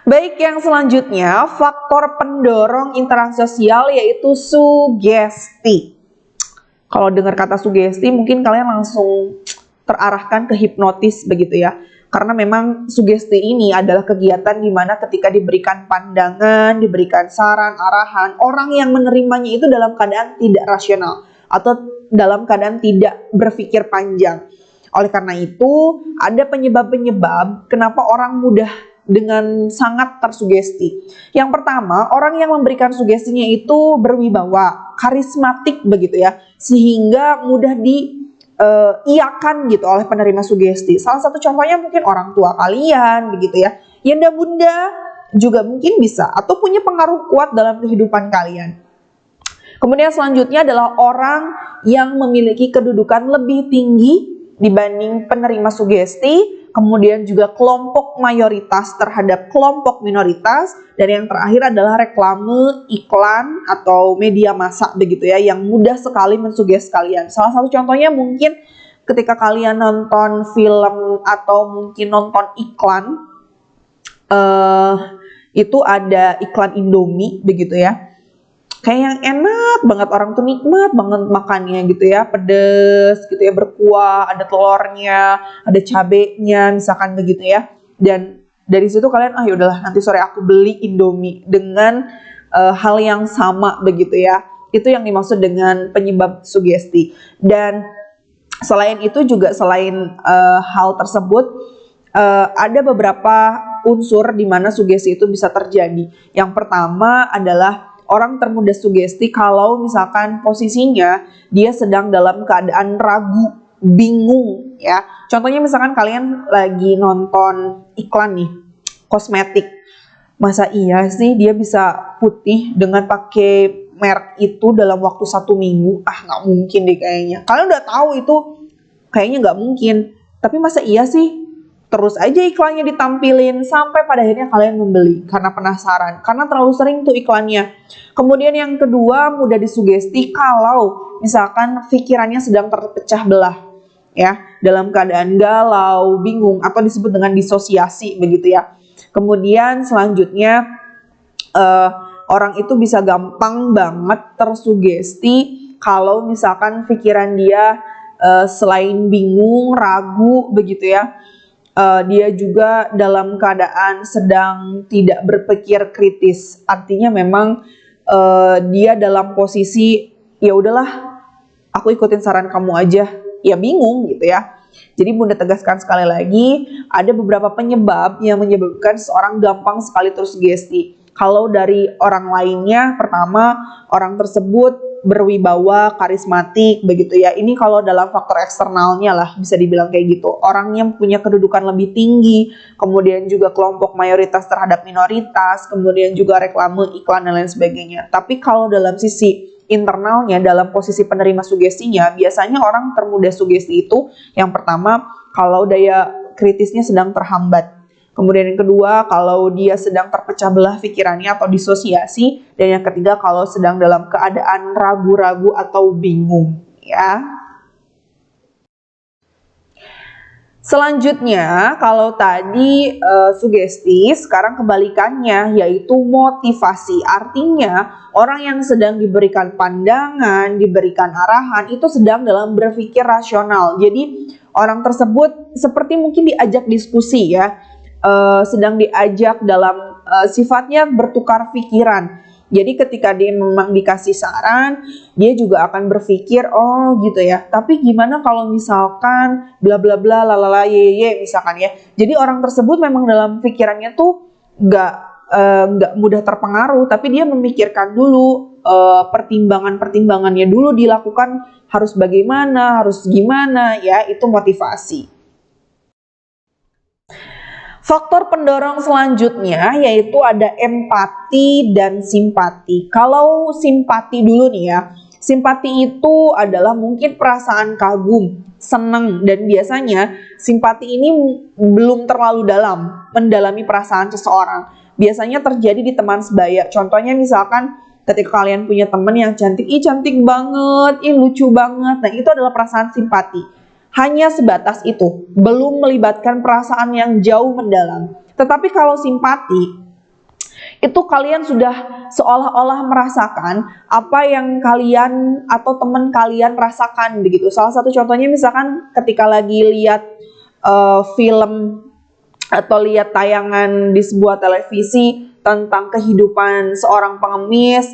Baik, yang selanjutnya faktor pendorong interaksi sosial yaitu sugesti. Kalau dengar kata sugesti mungkin kalian langsung terarahkan ke hipnotis begitu ya. Karena memang sugesti ini adalah kegiatan di mana ketika diberikan pandangan, diberikan saran, arahan, orang yang menerimanya itu dalam keadaan tidak rasional atau dalam keadaan tidak berpikir panjang. Oleh karena itu, ada penyebab-penyebab kenapa orang mudah dengan sangat tersugesti. Yang pertama, orang yang memberikan sugestinya itu berwibawa, karismatik begitu ya, sehingga mudah iakan gitu oleh penerima sugesti. Salah satu contohnya mungkin orang tua kalian begitu ya. Yanda bunda juga mungkin bisa atau punya pengaruh kuat dalam kehidupan kalian. Kemudian selanjutnya adalah orang yang memiliki kedudukan lebih tinggi dibanding penerima sugesti, kemudian juga kelompok mayoritas terhadap kelompok minoritas, dan yang terakhir adalah reklame, iklan, atau media massa begitu ya, yang mudah sekali mensugesti kalian. Salah satu contohnya mungkin ketika kalian nonton film atau mungkin nonton iklan, itu ada iklan Indomie begitu ya. Kayak yang enak banget, orang tuh nikmat banget makannya gitu ya, pedes gitu ya, berkuah, ada telurnya, ada cabenya misalkan begitu ya. Dan dari situ kalian yaudahlah nanti sore aku beli Indomie dengan hal yang sama begitu ya. Itu yang dimaksud dengan penyebab sugesti. Dan selain itu juga selain hal tersebut ada beberapa unsur di mana sugesti itu bisa terjadi. Yang pertama adalah orang termudah sugesti kalau misalkan posisinya dia sedang dalam keadaan ragu, bingung ya. Contohnya misalkan kalian lagi nonton iklan nih, kosmetik. Masa iya sih dia bisa putih dengan pakai merek itu dalam waktu 1 minggu? Nggak mungkin deh kayaknya. Kalian udah tahu itu kayaknya nggak mungkin. Tapi masa iya sih? Terus aja iklannya ditampilin sampai pada akhirnya kalian membeli karena penasaran, karena terlalu sering tuh iklannya. Kemudian yang kedua, mudah disugesti kalau misalkan pikirannya sedang terpecah belah ya, dalam keadaan galau, bingung, atau disebut dengan disosiasi begitu ya. Kemudian selanjutnya orang itu bisa gampang banget tersugesti kalau misalkan pikiran dia selain bingung, ragu begitu ya, dia juga dalam keadaan sedang tidak berpikir kritis. Artinya memang dia dalam posisi ya udahlah, aku ikutin saran kamu aja, ya bingung gitu ya. Jadi Bunda tegaskan sekali lagi, ada beberapa penyebab yang menyebabkan seorang gampang sekali tersugesti. Kalau dari orang lainnya, pertama orang tersebut berwibawa, karismatik begitu ya. Ini kalau dalam faktor eksternalnya lah bisa dibilang kayak gitu. Orang yang punya kedudukan lebih tinggi, kemudian juga kelompok mayoritas terhadap minoritas, kemudian juga reklame, iklan dan lain sebagainya. Tapi kalau dalam sisi internalnya, dalam posisi penerima sugestinya, biasanya orang termudah sugesti itu yang pertama kalau daya kritisnya sedang terhambat. Kemudian yang kedua, kalau dia sedang terpecah belah pikirannya atau disosiasi. Dan yang ketiga, kalau sedang dalam keadaan ragu-ragu atau bingung ya. Selanjutnya, kalau tadi sugesti, sekarang kebalikannya yaitu motivasi. Artinya, orang yang sedang diberikan pandangan, diberikan arahan, itu sedang dalam berpikir rasional. Jadi, orang tersebut seperti mungkin diajak diskusi ya, sedang diajak dalam sifatnya bertukar pikiran. Jadi ketika dia memang dikasih saran, dia juga akan berpikir, oh gitu ya, tapi gimana kalau misalkan bla bla bla lalala ye misalkan ya. Jadi orang tersebut memang dalam pikirannya tuh nggak mudah terpengaruh, tapi dia memikirkan dulu, pertimbangannya dulu dilakukan, harus bagaimana, harus gimana ya, itu motivasi. Faktor pendorong selanjutnya yaitu ada empati dan simpati. Kalau simpati dulu nih ya, simpati itu adalah mungkin perasaan kagum, senang, dan biasanya simpati ini belum terlalu dalam mendalami perasaan seseorang. Biasanya terjadi di teman sebaya. Contohnya misalkan ketika kalian punya teman yang cantik, ih cantik banget, ih lucu banget. Nah itu adalah perasaan simpati. Hanya sebatas itu, belum melibatkan perasaan yang jauh mendalam. Tetapi kalau simpati, itu kalian sudah seolah-olah merasakan apa yang kalian atau teman kalian rasakan begitu. Salah satu contohnya misalkan ketika lagi lihat film atau lihat tayangan di sebuah televisi tentang kehidupan seorang pengemis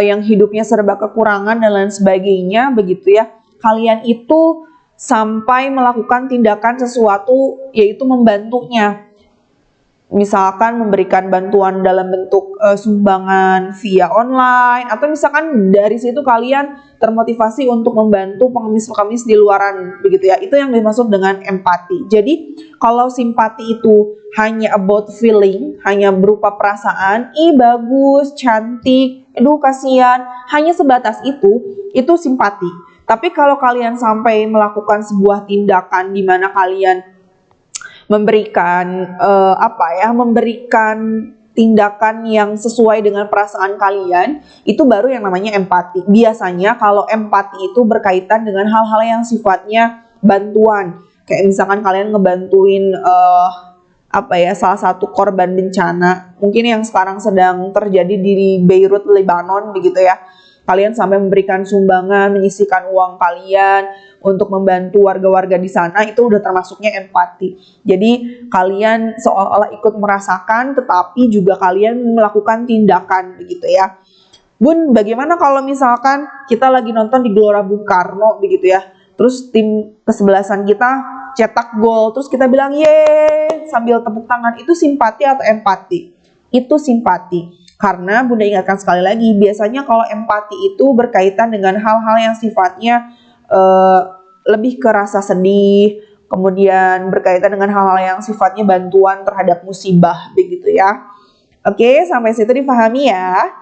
yang hidupnya serba kekurangan dan lain sebagainya begitu ya. Kalian itu sampai melakukan tindakan sesuatu yaitu membantunya. Misalkan memberikan bantuan dalam bentuk sumbangan via online, atau misalkan dari situ kalian termotivasi untuk membantu pengemis-pengemis di luaran begitu ya. Itu yang dimaksud dengan empati. Jadi kalau simpati itu hanya about feeling, hanya berupa perasaan, ih bagus, cantik, aduh kasihan, hanya sebatas itu simpati. Tapi kalau kalian sampai melakukan sebuah tindakan di mana kalian memberikan memberikan tindakan yang sesuai dengan perasaan kalian, itu baru yang namanya empati. Biasanya kalau empati itu berkaitan dengan hal-hal yang sifatnya bantuan, kayak misalkan kalian ngebantuin salah satu korban bencana mungkin yang sekarang sedang terjadi di Beirut, Lebanon begitu ya. Kalian sampai memberikan sumbangan, menyisihkan uang kalian untuk membantu warga-warga di sana, itu udah termasuknya empati. Jadi kalian seolah-olah ikut merasakan, tetapi juga kalian melakukan tindakan begitu ya. Bun, bagaimana kalau misalkan kita lagi nonton di Gelora Bung Karno begitu ya, terus tim kesebelasan kita cetak gol, terus kita bilang yeay sambil tepuk tangan, itu simpati atau empati? Itu simpati. Karena Bunda ingatkan sekali lagi, biasanya kalau empati itu berkaitan dengan hal-hal yang sifatnya lebih ke rasa sedih, kemudian berkaitan dengan hal-hal yang sifatnya bantuan terhadap musibah begitu ya. Oke, sampai situ dipahami ya.